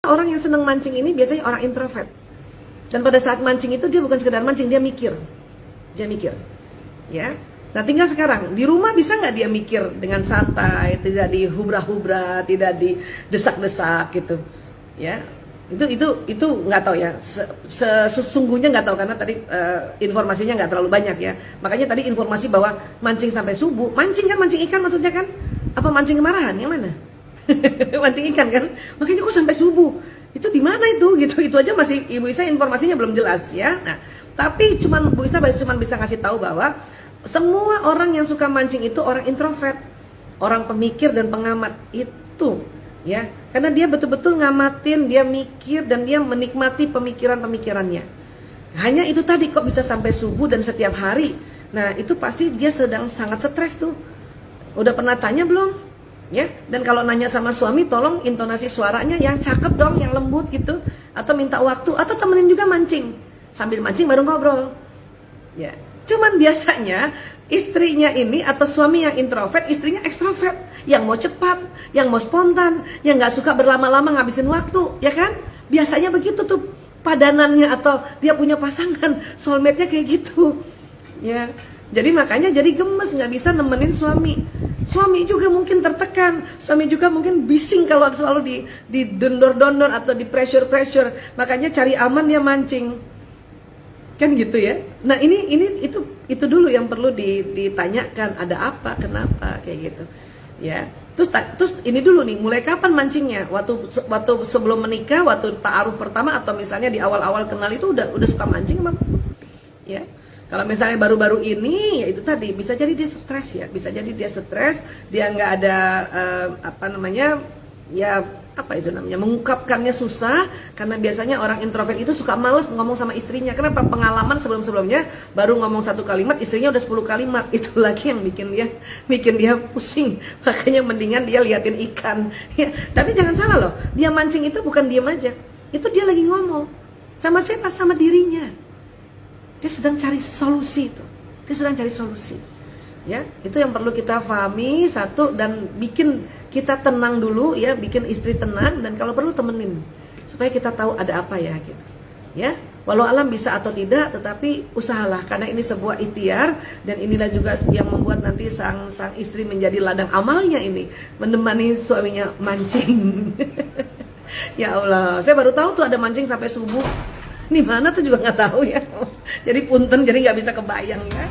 Orang yang senang mancing ini biasanya orang introvert. Dan pada saat mancing itu dia bukan sekedar mancing, dia mikir. Ya. Nah, tinggal sekarang di rumah bisa nggak dia mikir dengan santai, tidak dihubra-hubra, tidak didesak-desak gitu. Ya. Itu nggak tahu ya. Sesungguhnya nggak tahu karena tadi informasinya nggak terlalu banyak ya. Makanya tadi informasi bahwa mancing sampai subuh, mancing kan, mancing ikan maksudnya kan? Apa mancing kemarahan? Yang mana? Mancing ikan kan, makanya kok sampai subuh itu di mana itu gitu, itu aja masih Ibu Isa informasinya belum jelas ya. Nah, tapi Bu Isa cuma bisa ngasih tahu bahwa semua orang yang suka mancing itu orang introvert, orang pemikir dan pengamat itu ya, karena dia betul-betul ngamatin, dia mikir dan dia menikmati pemikirannya. Hanya itu tadi kok bisa sampai subuh dan setiap hari. Nah, itu pasti dia sedang sangat stres tuh. Udah pernah tanya belum? Ya, dan kalau nanya sama suami, tolong intonasi suaranya yang cakep dong, yang lembut gitu, atau minta waktu, atau temenin juga mancing, sambil mancing baru ngobrol. Ya, cuman biasanya istrinya ini atau suami yang introvert, istrinya ekstrovert, yang mau cepat, yang mau spontan, yang nggak suka berlama-lama ngabisin waktu, ya kan? Biasanya begitu tuh padanannya atau dia punya pasangan, soulmate-nya kayak gitu, ya. Jadi makanya jadi gemes, nggak bisa nemenin suami. Suami juga mungkin tertekan, suami juga mungkin bising kalau selalu di dondor-dondor atau di pressure. Makanya cari aman dia mancing. Kan gitu ya. Nah, itu dulu yang perlu ditanyakan, ada apa, kenapa kayak gitu. Ya. Terus ini dulu nih, mulai kapan mancingnya? Waktu sebelum menikah, waktu ta'aruf pertama atau misalnya di awal-awal kenal itu udah suka mancing emang? Ya. Kalau misalnya baru-baru ini, ya itu tadi bisa jadi dia stres ya, bisa jadi dia stres, dia nggak ada mengungkapkannya susah, karena biasanya orang introvert itu suka males ngomong sama istrinya. Kenapa? Pengalaman sebelumnya baru ngomong 1 kalimat, istrinya udah 10 kalimat, itu lagi yang bikin dia pusing. Makanya mendingan dia liatin ikan. Ya, tapi jangan salah loh, dia mancing itu bukan diem aja, itu dia lagi ngomong sama siapa? Sama dirinya. Dia sedang cari solusi itu. Dia sedang cari solusi. Ya, itu yang perlu kita pahami satu, dan bikin kita tenang dulu ya, bikin istri tenang, dan kalau perlu temenin supaya kita tahu ada apa ya gitu. Ya, walau alam bisa atau tidak, tetapi usahalah karena ini sebuah ikhtiar, dan inilah juga yang membuat nanti sang istri menjadi ladang amalnya ini, menemani suaminya mancing. Ya Allah, saya baru tahu tuh ada mancing sampai subuh. Di mana tuh juga nggak tahu ya. Jadi punten, jadi nggak bisa kebayang ya.